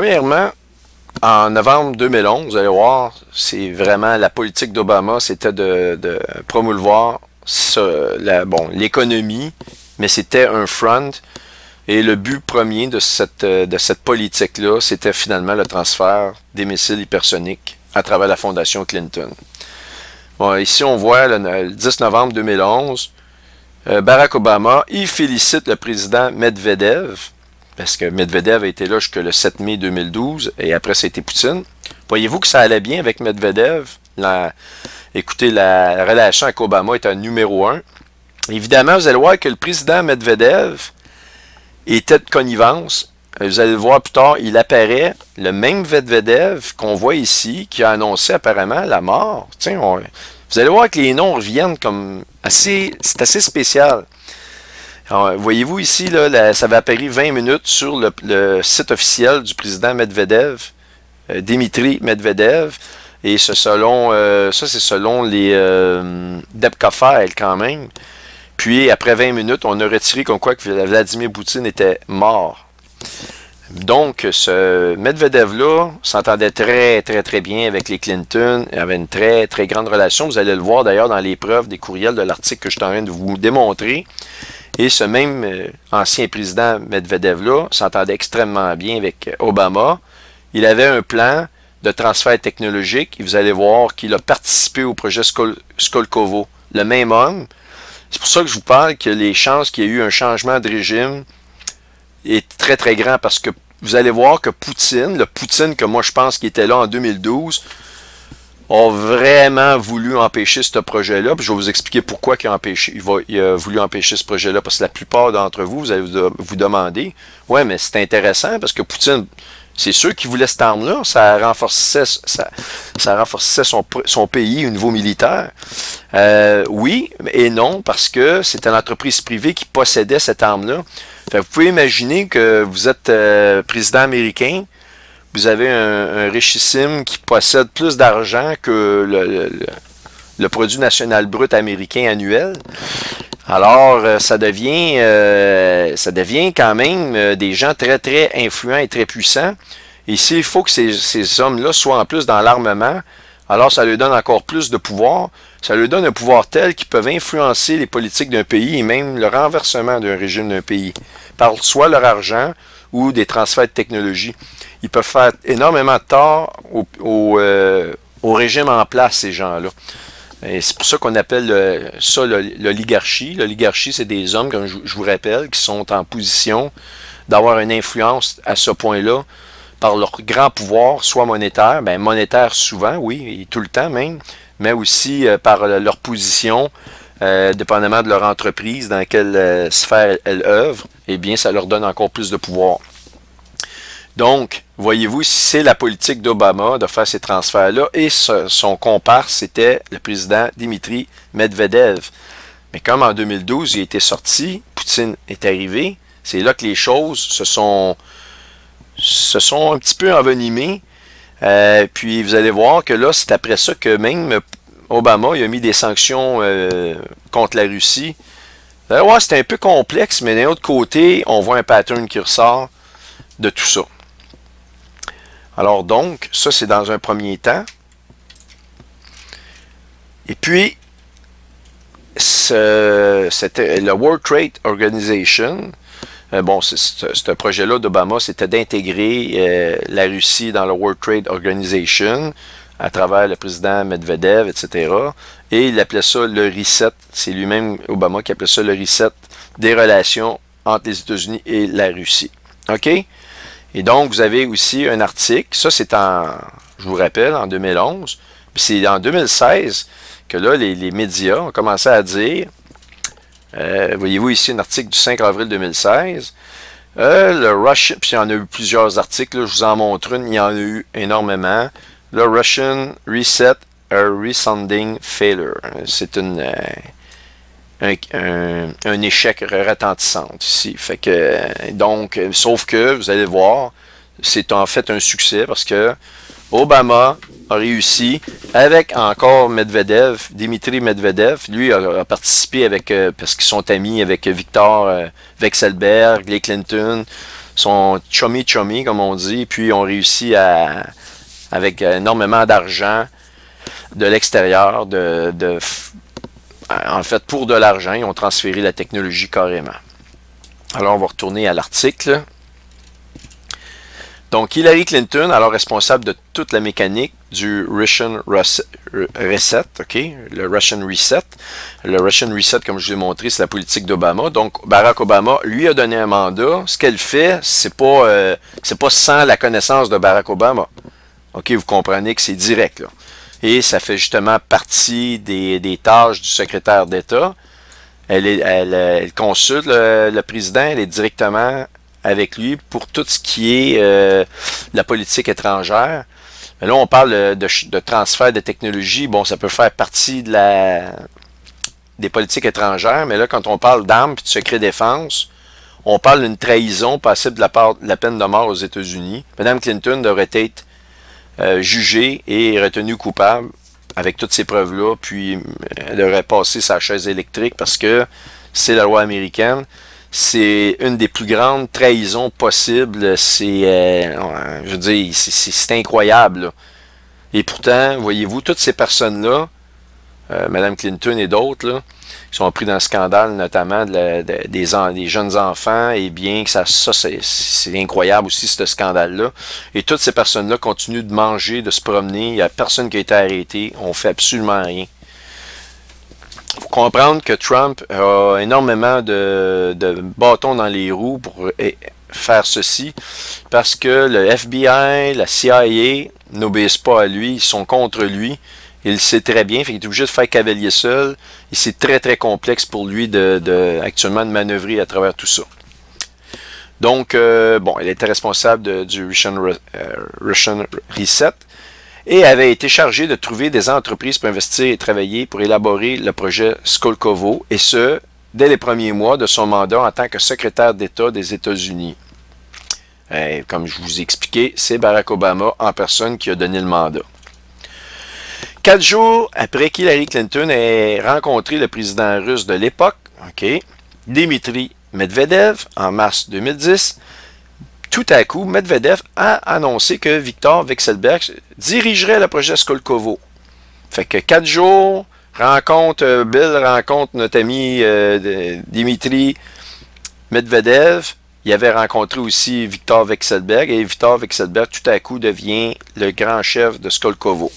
Premièrement, en novembre 2011, vous allez voir, c'est vraiment la politique d'Obama, c'était de promouvoir l'économie, mais c'était un front. Et le but premier de cette politique-là, c'était finalement le transfert des missiles hypersoniques à travers la fondation Clinton. Bon, ici, on voit le 10 novembre 2011, Barack Obama, il félicite le président Medvedev, parce que Medvedev a été là jusqu'au 7 mai 2012, et après, ça a été Poutine. Voyez-vous que ça allait bien avec Medvedev? Écoutez, la relation avec Obama est un numéro 1. Évidemment, vous allez voir que le président Medvedev était de connivence. Vous allez le voir plus tard, il apparaît, le même Medvedev qu'on voit ici, qui a annoncé apparemment la mort. Tiens, vous allez voir que les noms reviennent comme c'est assez spécial. Voyez-vous ici, là, ça va apparaître 20 minutes sur le site officiel du président Medvedev, Dimitri Medvedev, et ça c'est selon les Debka-Files quand même. Puis après 20 minutes, on a retiré comme quoi que Vladimir Poutine était mort. Donc, ce Medvedev-là s'entendait très bien avec les Clinton. Il avait une très grande relation. Vous allez le voir d'ailleurs dans les preuves des courriels de l'article que je suis en train de vous démontrer. Et ce même ancien président Medvedev-là s'entendait extrêmement bien avec Obama. Il avait un plan de transfert technologique. Et vous allez voir qu'il a participé au projet Skolkovo. Le même homme. C'est pour ça que je vous parle que les chances qu'il y ait eu un changement de régime est très grand parce que vous allez voir que Poutine, le Poutine que moi je pense qui était là en 2012, a vraiment voulu empêcher ce projet-là. Puis je vais vous expliquer pourquoi il a voulu empêcher ce projet-là. Parce que la plupart d'entre vous, vous allez vous demander, ouais, mais c'est intéressant parce que Poutine, c'est sûr qu'il voulait cette arme-là, ça renforçait son pays au niveau militaire. Oui et non, parce que c'était l'entreprise privée qui possédait cette arme-là. Vous pouvez imaginer que vous êtes président américain, vous avez un richissime qui possède plus d'argent que le produit national brut américain annuel. Alors, ça devient quand même des gens très influents et très puissants. Et s'il faut que ces hommes-là soient en plus dans l'armement, alors ça leur donne encore plus de pouvoir. Ça leur donne un pouvoir tel qu'ils peuvent influencer les politiques d'un pays et même le renversement d'un régime d'un pays, par soit leur argent ou des transferts de technologie. Ils peuvent faire énormément de tort au régime en place, ces gens-là. Et c'est pour ça qu'on appelle ça l'oligarchie. L'oligarchie, c'est des hommes, comme je vous rappelle, qui sont en position d'avoir une influence à ce point-là par leur grand pouvoir, soit monétaire, monétaire souvent, oui, et tout le temps même, mais aussi par leur position, dépendamment de leur entreprise, dans quelle sphère elles œuvrent, eh bien, ça leur donne encore plus de pouvoir. Donc, voyez-vous, c'est la politique d'Obama de faire ces transferts-là, et son comparse, c'était le président Dimitri Medvedev. Mais comme en 2012, il a été sorti, Poutine est arrivé, c'est là que les choses se sont un petit peu envenimées. Puis vous allez voir que là, c'est après ça que même Obama il a mis des sanctions contre la Russie. Vous allez voir, c'est un peu complexe, mais d'un autre côté, on voit un pattern qui ressort de tout ça. Alors donc, ça c'est dans un premier temps. Et puis, c'était le World Trade Organization. Bon, ce projet-là d'Obama, c'était d'intégrer la Russie dans le World Trade Organization à travers le président Medvedev, etc. Et il appelait ça le reset. C'est lui-même, Obama, qui appelait ça le reset des relations entre les États-Unis et la Russie. OK? Et donc, vous avez aussi un article, ça c'est je vous rappelle, en 2011, puis c'est en 2016 que là, les médias ont commencé à dire, voyez-vous ici un article du 5 avril 2016, le Russian, puis il y en a eu plusieurs articles, là, je vous en montre une, il y en a eu énormément, le Russian Reset, a resounding failure. C'est un échec retentissant ici. Fait que, donc, sauf que, vous allez voir, c'est en fait un succès parce que Obama a réussi avec encore Medvedev, Dimitri Medvedev, lui a participé avec, parce qu'ils sont amis avec Victor Vekselberg, les Clinton, sont chummy, comme on dit, puis ont réussi avec énormément d'argent de l'extérieur, en fait, pour de l'argent, ils ont transféré la technologie carrément. Alors, on va retourner à l'article. Donc, Hillary Clinton, alors responsable de toute la mécanique du Russian Reset, OK? Le Russian Reset. Le Russian Reset, comme je vous l'ai montré, c'est la politique d'Obama. Donc, Barack Obama lui a donné un mandat. Ce qu'elle fait, c'est pas sans la connaissance de Barack Obama. OK, vous comprenez que c'est direct, là. Et ça fait justement partie des tâches du secrétaire d'État. Elle consulte le président, elle est directement avec lui pour tout ce qui est la politique étrangère. Mais là, on parle de transfert de technologie. Bon, ça peut faire partie des politiques étrangères, mais là, quand on parle d'armes et de secret défense, on parle d'une trahison passible de la part de la peine de mort aux États-Unis. Mme Clinton devrait être jugée et retenue coupable avec toutes ces preuves-là, puis elle devrait passer sa chaise électrique parce que c'est la loi américaine. C'est une des plus grandes trahisons possibles. Je veux dire, c'est incroyable, là. Et pourtant, voyez-vous, toutes ces personnes-là, Mme Clinton et d'autres, là, qui sont pris dans le scandale, notamment des jeunes enfants, et bien que ça c'est incroyable aussi, ce scandale-là. Et toutes ces personnes-là continuent de manger, de se promener. Il n'y a personne qui a été arrêté. On fait absolument rien. Il faut comprendre que Trump a énormément de bâtons dans les roues pour faire ceci, parce que le FBI, la CIA n'obéissent pas à lui, ils sont contre lui. Il le sait très bien, fait qu'il est obligé de faire cavalier seul. Et c'est très, très complexe pour lui actuellement de manœuvrer à travers tout ça. Donc, bon, elle était responsable du Russian Reset et avait été chargée de trouver des entreprises pour investir et travailler pour élaborer le projet Skolkovo, et ce, dès les premiers mois de son mandat en tant que secrétaire d'État des États-Unis. Comme je vous ai expliqué, c'est Barack Obama en personne qui a donné le mandat. 4 jours après qu'Hillary Clinton ait rencontré le président russe de l'époque, Dmitri Medvedev, en mars 2010, tout à coup, Medvedev a annoncé que Viktor Vekselberg dirigerait le projet Skolkovo. Fait que 4 jours, Bill rencontre notre ami Dmitri Medvedev. Il avait rencontré aussi Viktor Vekselberg, et Viktor Vekselberg, tout à coup, devient le grand chef de Skolkovo.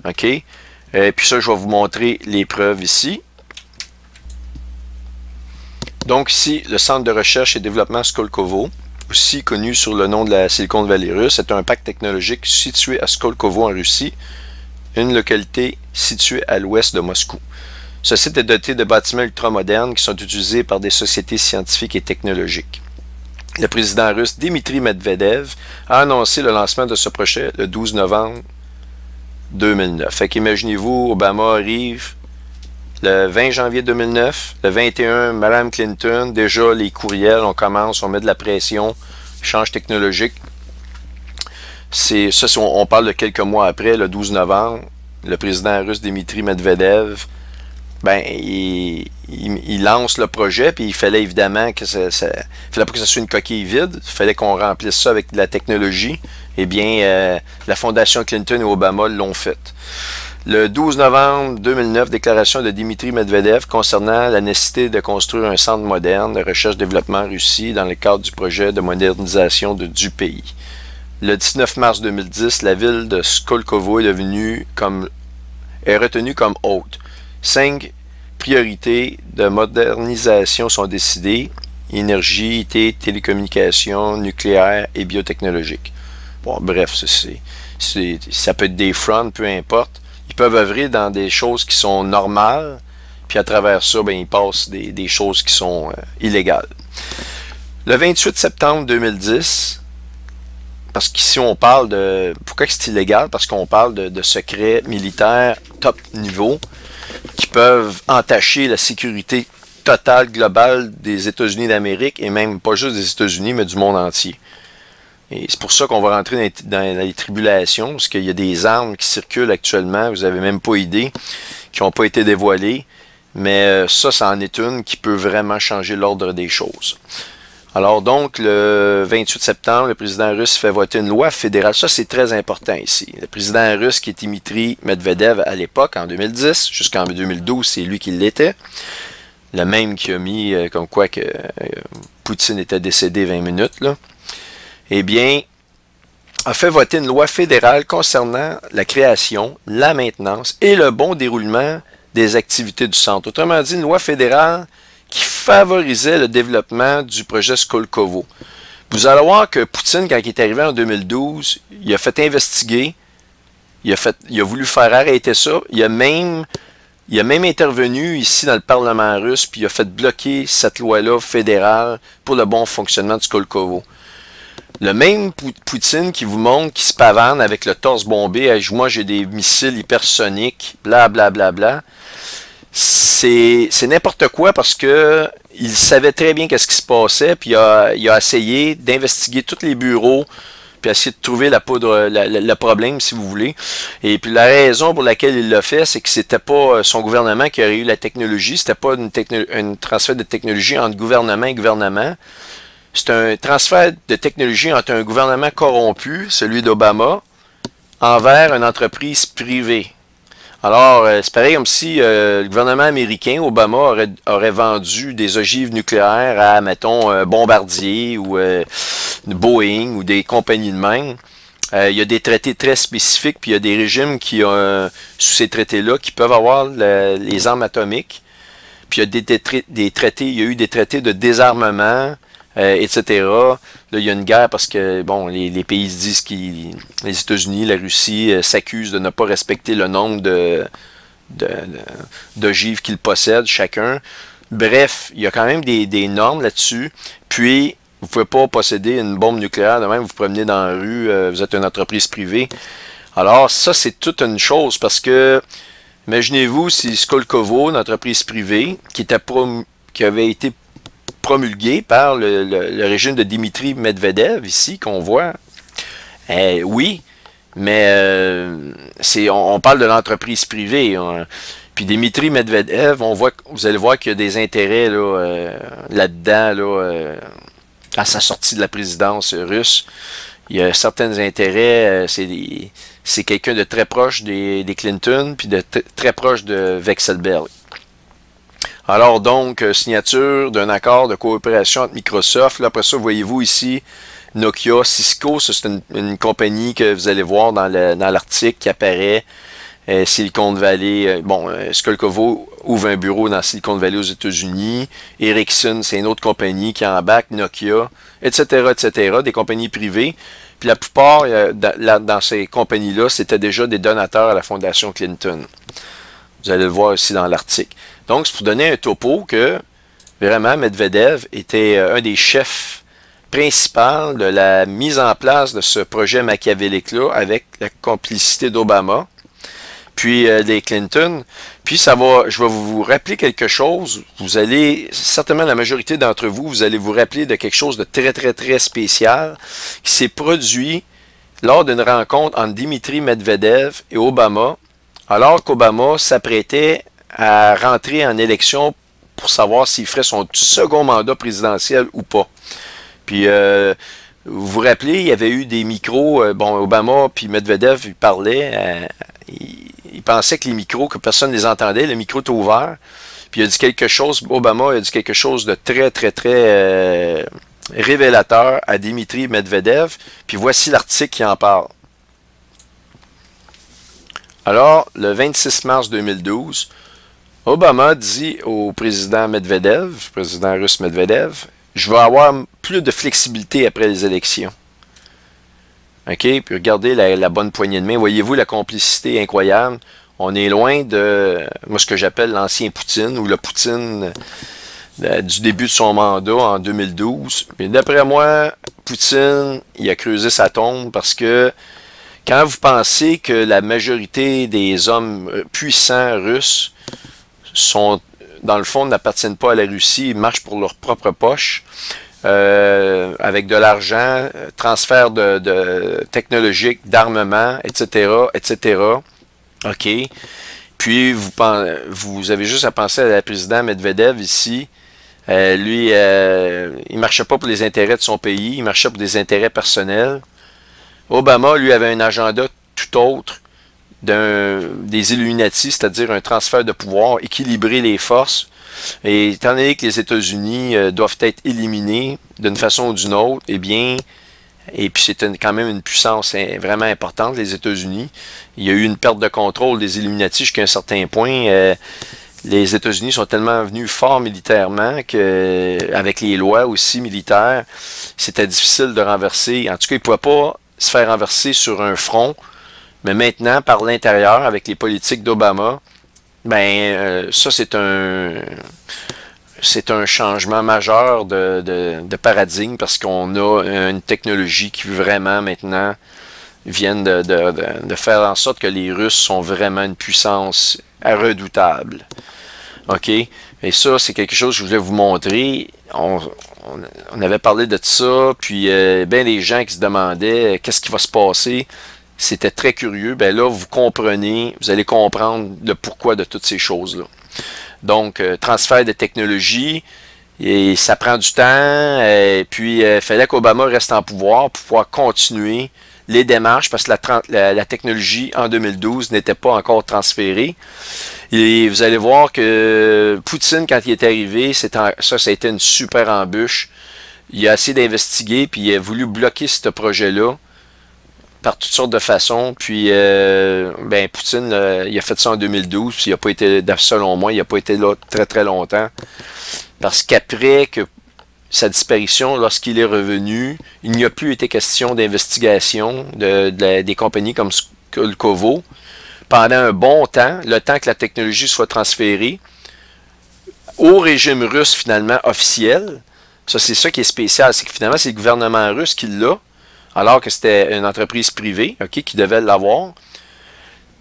OK? Puis ça, je vais vous montrer les preuves ici. Donc ici, le centre de recherche et développement Skolkovo, aussi connu sous le nom de la Silicon Valley russe, est un parc technologique situé à Skolkovo en Russie, une localité située à l'ouest de Moscou. Ce site est doté de bâtiments ultramodernes qui sont utilisés par des sociétés scientifiques et technologiques. Le président russe Dmitri Medvedev a annoncé le lancement de ce projet le 12 novembre 2009. Fait qu'imaginez-vous, Obama arrive le 20 janvier 2009, le 21, Mme Clinton, déjà les courriels, on met de la pression, échange technologique. On parle de quelques mois après, le 12 novembre, le président russe Dmitri Medvedev, il lance le projet, puis il fallait évidemment que fallait pas que ça soit une coquille vide, il fallait qu'on remplisse ça avec de la technologie. Eh bien, la Fondation Clinton et Obama l'ont fait. Le 12 novembre 2009, déclaration de Dmitri Medvedev concernant la nécessité de construire un centre moderne de recherche-développement en Russie dans le cadre du projet de modernisation du pays. Le 19 mars 2010, la ville de Skolkovo est retenue comme hôte. 5 priorités de modernisation sont décidées: énergie, télécommunications, nucléaire et biotechnologique. Bon, bref, ça peut être des fronts, peu importe. Ils peuvent œuvrer dans des choses qui sont normales, puis à travers ça, ils passent des choses qui sont illégales. Le 28 septembre 2010, parce qu'ici on parle de... Pourquoi c'est illégal? Parce qu'on parle de secrets militaires top niveau qui peuvent entacher la sécurité totale, globale des États-Unis d'Amérique, et même pas juste des États-Unis, mais du monde entier. Et c'est pour ça qu'on va rentrer dans les tribulations, parce qu'il y a des armes qui circulent actuellement, vous n'avez même pas idée, qui n'ont pas été dévoilées, mais ça en est une qui peut vraiment changer l'ordre des choses. Alors donc, le 28 septembre, le président russe fait voter une loi fédérale. Ça, c'est très important ici. Le président russe, qui est Dimitri Medvedev à l'époque, en 2010, jusqu'en 2012, c'est lui qui l'était. Le même qui a mis comme quoi que Poutine était décédé 20 minutes, là. Eh bien, a fait voter une loi fédérale concernant la création, la maintenance et le bon déroulement des activités du centre. Autrement dit, une loi fédérale qui favorisait le développement du projet Skolkovo. Vous allez voir que Poutine, quand il est arrivé en 2012, il a fait investiguer, il a voulu faire arrêter ça, il a même intervenu ici dans le Parlement russe, puis il a fait bloquer cette loi-là fédérale pour le bon fonctionnement du Skolkovo. Le même Poutine qui vous montre, qui se pavane avec le torse bombé, moi j'ai des missiles hypersoniques, bla bla bla bla. C'est n'importe quoi parce que il savait très bien qu'est-ce qui se passait, puis il a essayé d'investiguer tous les bureaux, puis essayer de trouver le problème, si vous voulez. Et puis la raison pour laquelle il l'a fait, c'est que c'était pas son gouvernement qui aurait eu la technologie, c'était pas un transfert de technologie entre gouvernement et gouvernement. C'est un transfert de technologie entre un gouvernement corrompu, celui d'Obama, envers une entreprise privée. Alors, c'est pareil comme si le gouvernement américain, Obama, aurait vendu des ogives nucléaires à, mettons, Bombardier ou Boeing ou des compagnies de même. Il y a des traités très spécifiques, puis il y a des régimes qui, sous ces traités-là, qui peuvent avoir les armes atomiques. Puis il y a des traités, il y a eu des traités de désarmement, etc. Là, il y a une guerre parce que, bon, les pays se disent les États-Unis, la Russie s'accusent de ne pas respecter le nombre d'ogives qu'ils possèdent, chacun. Bref, il y a quand même des normes là-dessus. Puis, vous ne pouvez pas posséder une bombe nucléaire de même, vous vous promenez dans la rue, vous êtes une entreprise privée. Alors, ça, c'est toute une chose parce que, imaginez-vous si Skolkovo, une entreprise privée, qui avait été promulgué par le régime de Dimitri Medvedev, ici, qu'on voit. Oui, mais on parle de l'entreprise privée. Puis Dimitri Medvedev, vous allez voir qu'il y a des intérêts là-dedans, à sa sortie de la présidence russe. Il y a certains intérêts, c'est quelqu'un de très proche des Clinton, puis de très proche de Vekselberg. Alors donc, signature d'un accord de coopération entre Microsoft. Là, après ça, voyez-vous ici, Nokia, Cisco, c'est une compagnie que vous allez voir dans l'article qui apparaît. Silicon Valley, Skolkovo ouvre un bureau dans Silicon Valley aux États-Unis. Ericsson, c'est une autre compagnie qui embarque, Nokia, etc., etc., des compagnies privées. Puis la plupart, dans ces compagnies-là, c'était déjà des donateurs à la Fondation Clinton. Vous allez le voir ici dans l'article. Donc, c'est pour donner un topo que, vraiment, Medvedev était un des chefs principaux de la mise en place de ce projet machiavélique-là avec la complicité d'Obama, puis des Clinton. Puis, je vais vous rappeler quelque chose. Vous allez, certainement la majorité d'entre vous, vous allez vous rappeler de quelque chose de très, très, très spécial qui s'est produit lors d'une rencontre entre Dimitri Medvedev et Obama, alors qu'Obama s'apprêtait à rentrer en élection pour savoir s'il ferait son second mandat présidentiel ou pas. Puis, vous vous rappelez, il y avait eu des micros, Obama puis Medvedev, ils parlaient, ils pensaient que les micros, que personne ne les entendait, le micro était ouvert, puis il a dit quelque chose, Obama a dit quelque chose de très, très, très révélateur à Dimitri Medvedev, puis voici l'article qui en parle. Alors, le 26 mars 2012, Obama dit au président Medvedev, président russe Medvedev, je vais avoir plus de flexibilité après les élections. OK? Puis regardez la bonne poignée de main. Voyez-vous la complicité incroyable? On est loin de, moi, ce que j'appelle l'ancien Poutine, ou le Poutine du début de son mandat en 2012. Mais d'après moi, Poutine, il a creusé sa tombe parce que quand vous pensez que la majorité des hommes puissants russes sont, dans le fond, n'appartiennent pas à la Russie, ils marchent pour leur propre poche, avec de l'argent, transfert de technologique, d'armement, etc., etc. OK. Puis, vous avez juste à penser à la président Medvedev ici, Lui, il marchait pas pour les intérêts de son pays, il marchait pour des intérêts personnels. Obama, lui, avait un agenda tout autre des Illuminati, c'est-à-dire un transfert de pouvoir, équilibrer les forces. Et étant donné que les États-Unis doivent être éliminés d'une façon ou d'une autre, eh bien, et puis c'est quand même une puissance vraiment importante, les États-Unis. Il y a eu une perte de contrôle des Illuminati jusqu'à un certain point. Les États-Unis sont tellement venus forts militairement que, avec les lois aussi militaires, c'était difficile de renverser. En tout cas, ils ne pouvaient pas se faire renverser sur un front. Mais maintenant, par l'intérieur, avec les politiques d'Obama, ben ça c'est un changement majeur de paradigme parce qu'on a une technologie qui vraiment maintenant vienne de faire en sorte que les Russes sont vraiment une puissance redoutable. OK? Et ça, c'est quelque chose que je voulais vous montrer. On avait parlé de ça, puis ben les gens qui se demandaient qu'est-ce qui va se passer. C'était très curieux. Ben là, vous comprenez, vous allez comprendre le pourquoi de toutes ces choses-là. Donc, transfert de technologie, et ça prend du temps, et puis il fallait qu'Obama reste en pouvoir pour pouvoir continuer les démarches, parce que la technologie en 2012 n'était pas encore transférée. Et vous allez voir que Poutine, quand il est arrivé, ça a été une super embûche. Il a essayé d'investiguer, puis il a voulu bloquer ce projet-là par toutes sortes de façons. Puis, ben, Poutine, il a fait ça en 2012, puis il a pas été, selon moi, il n'a pas été là très très longtemps. Parce qu'après que sa disparition, lorsqu'il est revenu, il n'y a plus été question d'investigation des compagnies comme Skolkovo pendant un bon temps, le temps que la technologie soit transférée au régime russe finalement officiel. Ça, c'est ça qui est spécial, c'est que finalement, c'est le gouvernement russe qui l'a, alors que c'était une entreprise privée, OK, qui devait l'avoir.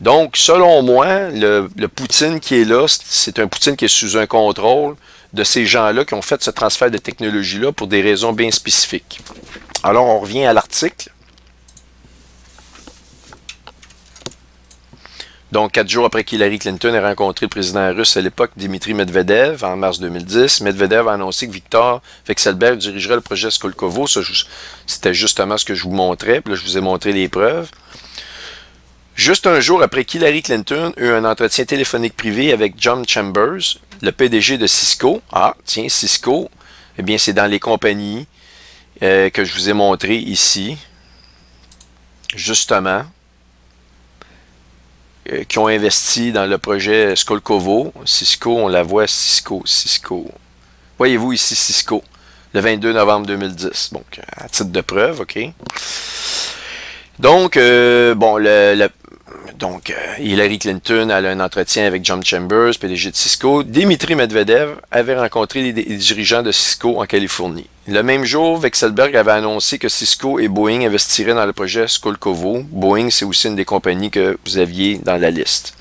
Donc, selon moi, le Poutine qui est là, c'est un Poutine qui est sous un contrôle de ces gens-là qui ont fait ce transfert de technologie-là pour des raisons bien spécifiques. Alors, on revient à l'article. Donc, 4 jours après qu'Hillary Clinton ait rencontré le président russe à l'époque, Dmitry Medvedev, en mars 2010, Medvedev a annoncé que Viktor Vekselberg dirigerait le projet Skolkovo. C'était justement ce que je vous montrais. Puis là, je vous ai montré les preuves. Juste un jour après qu'Hillary Clinton eut un entretien téléphonique privé avec John Chambers, le PDG de Cisco. Ah, tiens, Cisco, eh bien, c'est dans les compagnies que je vous ai montré ici, justement, qui ont investi dans le projet Skolkovo. Cisco, on la voit, Cisco. Voyez-vous ici Cisco, le 22 novembre 2010. Donc, à titre de preuve, OK. Donc, bon, Hillary Clinton a eu un entretien avec John Chambers, PDG de Cisco. Dmitry Medvedev avait rencontré les dirigeants de Cisco en Californie. Le même jour, Vekselberg avait annoncé que Cisco et Boeing investiraient dans le projet Skolkovo. Boeing, c'est aussi une des compagnies que vous aviez dans la liste.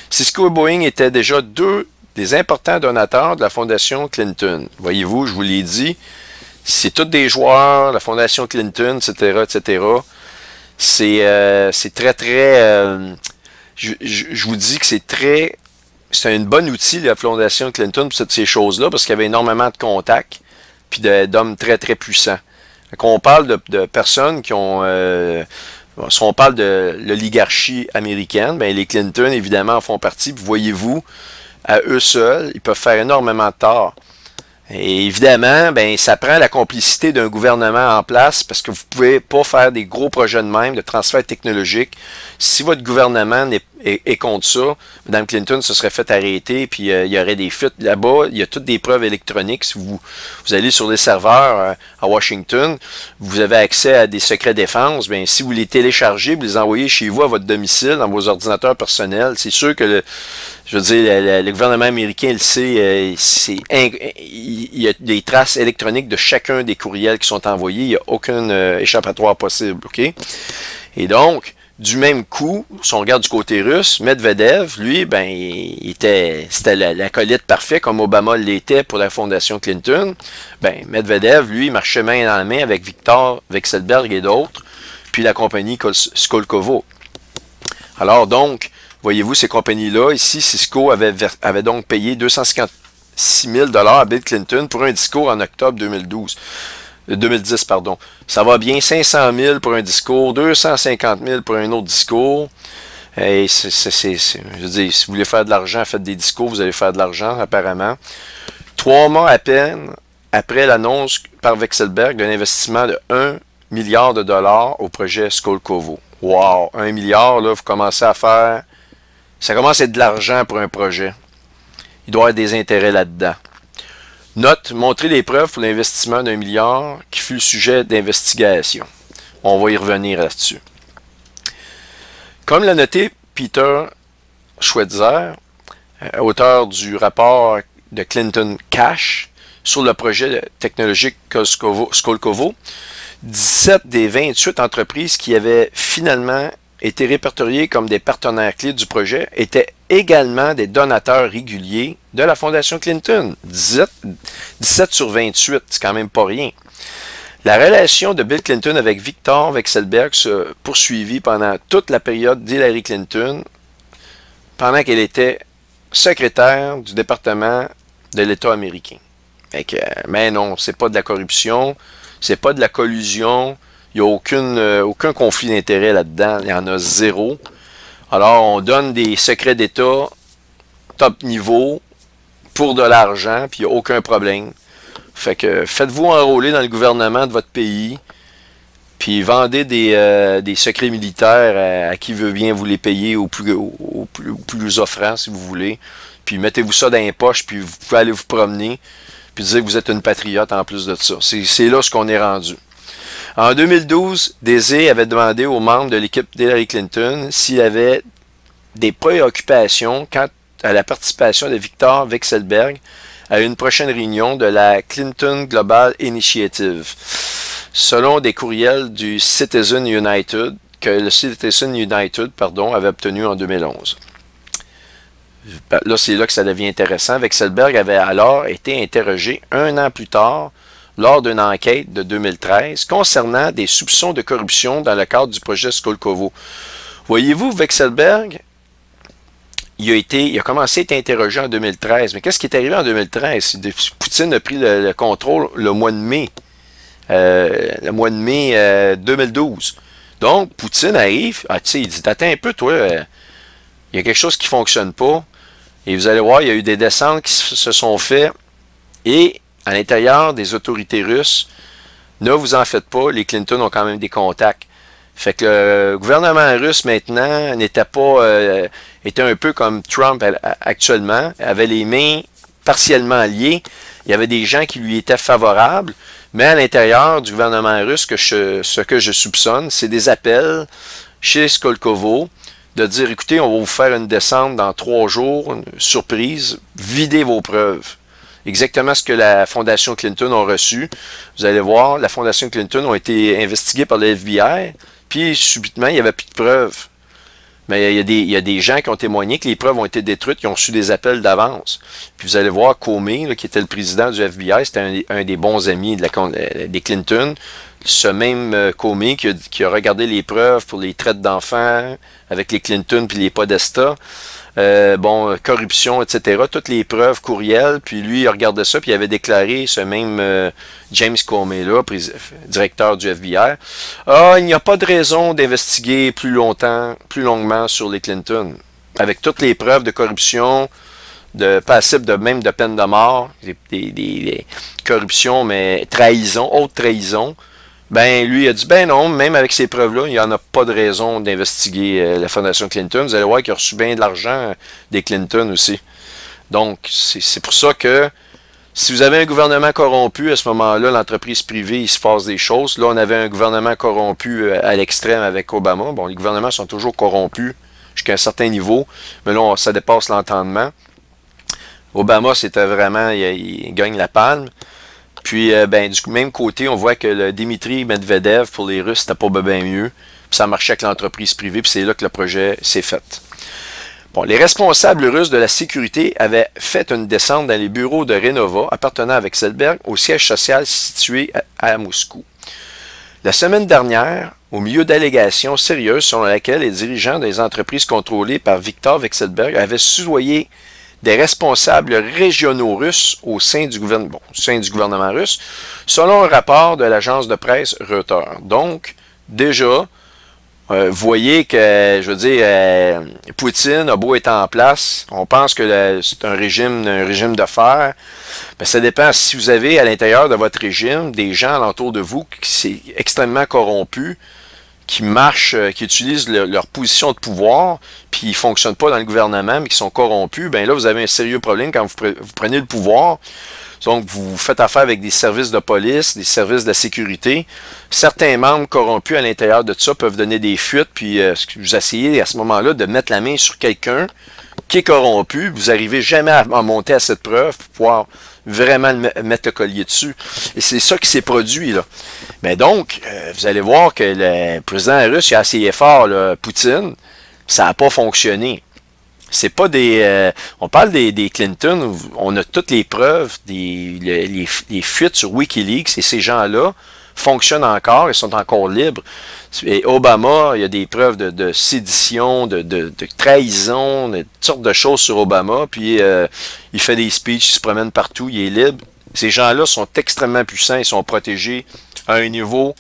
Cisco et Boeing étaient déjà deux des importants donateurs de la Fondation Clinton. Voyez-vous, je vous l'ai dit, c'est tous des joueurs, la Fondation Clinton, etc., etc., c'est très, très... je vous dis que c'est un bon outil, la Fondation Clinton, pour ces choses-là, parce qu'il y avait énormément de contacts, puis d'hommes très, très puissants. Quand on parle de personnes qui ont... si on parle de l'oligarchie américaine, ben les Clinton, évidemment, en font partie. Puis voyez-vous, à eux seuls, ils peuvent faire énormément de tort. Et évidemment, ben, ça prend la complicité d'un gouvernement en place parce que vous ne pouvez pas faire des gros projets de même, de transfert technologique. Si votre gouvernement est contre ça, Mme Clinton se serait fait arrêter, puis il y aurait des fuites là-bas. Il y a toutes des preuves électroniques. Si vous allez sur les serveurs à Washington, vous avez accès à des secrets défense. Ben, si vous les téléchargez, vous les envoyez chez vous à votre domicile, dans vos ordinateurs personnels, c'est sûr que je veux dire, le gouvernement américain le sait, il y a des traces électroniques de chacun des courriels qui sont envoyés. Il n'y a aucun échappatoire possible. OK? Et donc, du même coup, si on regarde du côté russe, Medvedev, lui, ben, c'était l'acolyte parfait, comme Obama l'était pour la Fondation Clinton. Ben, Medvedev, lui, marchait main dans la main avec Viktor Vekselberg et d'autres, puis la compagnie Skolkovo. Alors donc, voyez-vous, ces compagnies-là, ici, Cisco avait donc payé 250 6 000 à Bill Clinton pour un discours en octobre 2010, pardon. Ça va bien, 500 000 pour un discours, 250 000 pour un autre discours. Et je veux dire, si vous voulez faire de l'argent, faites des discours, vous allez faire de l'argent, apparemment. 3 mois à peine après l'annonce par Vekselberg d'un investissement de 1 milliard de dollars au projet Skolkovo. Wow! 1 milliard, là, vous commencez à faire... Ça commence à être de l'argent pour un projet. Il doit y avoir des intérêts là-dedans. Note, montrer les preuves pour l'investissement d'1 milliard qui fut le sujet d'investigation. On va y revenir là-dessus. Comme l'a noté Peter Schweitzer, auteur du rapport de Clinton Cash sur le projet technologique Skolkovo, 17 des 28 entreprises qui avaient finalement été répertoriées comme des partenaires clés du projet étaient également des donateurs réguliers de la Fondation Clinton. 17 sur 28, c'est quand même pas rien. La relation de Bill Clinton avec Victor Vekselberg se poursuivit pendant toute la période d'Hillary Clinton, pendant qu'elle était secrétaire du département de l'État américain. Mais non, c'est pas de la corruption, c'est pas de la collusion, il n'y a aucun conflit d'intérêt là-dedans, il y en a zéro. Alors, on donne des secrets d'État top niveau pour de l'argent, puis il n'y a aucun problème. Fait que faites-vous enrôler dans le gouvernement de votre pays, puis vendez des secrets militaires à qui veut bien vous les payer au plus offrant, si vous voulez. Puis mettez-vous ça dans les poches, puis vous pouvez aller vous promener, puis dire que vous êtes une patriote en plus de ça. C'est là ce qu'on est rendu. En 2012, Désir avait demandé aux membres de l'équipe d'Hillary Clinton s'il avait des préoccupations quant à la participation de Victor Vekselberg à une prochaine réunion de la Clinton Global Initiative, selon des courriels du Citizen United, que le Citizen United, avait obtenu en 2011. Là, c'est là que ça devient intéressant. Vekselberg avait alors été interrogé un an plus tard lors d'une enquête de 2013 concernant des soupçons de corruption dans le cadre du projet Skolkovo. Voyez-vous, Vekselberg, il a commencé à être interrogé en 2013. Mais qu'est-ce qui est arrivé en 2013? Poutine a pris le contrôle le mois de mai. 2012. Donc, Poutine arrive, il dit, attends un peu, toi, il y a quelque chose qui ne fonctionne pas. Et vous allez voir, il y a eu des descentes qui se sont faites. Et à l'intérieur des autorités russes, ne vous en faites pas, les Clinton ont quand même des contacts. Fait que le gouvernement russe maintenant n'était pas, était un peu comme Trump actuellement, avait les mains partiellement liées. Il y avait des gens qui lui étaient favorables, mais à l'intérieur du gouvernement russe, ce que je soupçonne, c'est des appels chez Skolkovo de dire, écoutez, on va vous faire une descente dans 3 jours, une surprise, videz vos preuves. Exactement ce que la Fondation Clinton a reçu. Vous allez voir, la Fondation Clinton a été investiguée par le FBI, puis subitement, il n'y avait plus de preuves. Mais il y a des gens qui ont témoigné que les preuves ont été détruites, qui ont reçu des appels d'avance. Puis vous allez voir, Comey, là, qui était le président du FBI, c'était un des bons amis des Clinton. Ce même Comey qui a regardé les preuves pour les traites d'enfants avec les Clinton puis les Podesta. Corruption, etc. Toutes les preuves courriels, puis lui, il regardait ça, puis il avait déclaré, ce même James Comey-là, directeur du FBI, il n'y a pas de raison d'investiguer plus longuement sur les Clinton. Avec toutes les preuves de corruption, de passible même de peine de mort, des corruptions, mais trahison, haute trahison, ben, lui, il a dit, ben non, même avec ces preuves-là, il n'y en a pas de raison d'investiguer la Fondation Clinton. Vous allez voir qu'il a reçu bien de l'argent des Clinton aussi. Donc, c'est pour ça que si vous avez un gouvernement corrompu, à ce moment-là, l'entreprise privée, il se passe des choses. Là, on avait un gouvernement corrompu à l'extrême avec Obama. Bon, les gouvernements sont toujours corrompus jusqu'à un certain niveau, mais là, ça dépasse l'entendement. Obama, c'était vraiment, il gagne la palme. Puis, du même côté, on voit que le Dimitri Medvedev, pour les Russes, c'était pas bien mieux. Puis ça marchait avec l'entreprise privée, puis c'est là que le projet s'est fait. Bon, les responsables russes de la sécurité avaient fait une descente dans les bureaux de Renova, appartenant à Vekselberg, au siège social situé à Moscou. La semaine dernière, au milieu d'allégations sérieuses selon lesquelles les dirigeants des entreprises contrôlées par Victor Vekselberg avaient soudoyé des responsables régionaux russes au sein du gouvernement russe, selon un rapport de l'agence de presse Reuters. Donc, déjà, vous voyez que, je veux dire, Poutine a beau être en place, on pense que c'est un régime de fer, mais ça dépend si vous avez à l'intérieur de votre régime des gens alentour de vous qui sont extrêmement corrompus, qui marchent, qui utilisent leur position de pouvoir, puis ils ne fonctionnent pas dans le gouvernement, mais qui sont corrompus, ben là, vous avez un sérieux problème quand vous prenez le pouvoir. Donc, vous faites affaire avec des services de police, des services de la sécurité. Certains membres corrompus à l'intérieur de ça peuvent donner des fuites, puis vous essayez à ce moment-là de mettre la main sur quelqu'un qui est corrompu. Vous n'arrivez jamais à monter à cette preuve pour pouvoir vraiment mettre le collier dessus. Et c'est ça qui s'est produit, là. Mais donc, vous allez voir que le président russe a essayé fort, là, Poutine. Ça n'a pas fonctionné. C'est pas des... on parle des Clinton, on a toutes les preuves, les fuites sur Wikileaks, et ces gens-là fonctionnent encore, ils sont encore libres. Et Obama, il y a des preuves de sédition, de trahison, de toutes sortes de choses sur Obama, puis il fait des speeches, il se promène partout, il est libre. Ces gens-là sont extrêmement puissants, ils sont protégés à un niveau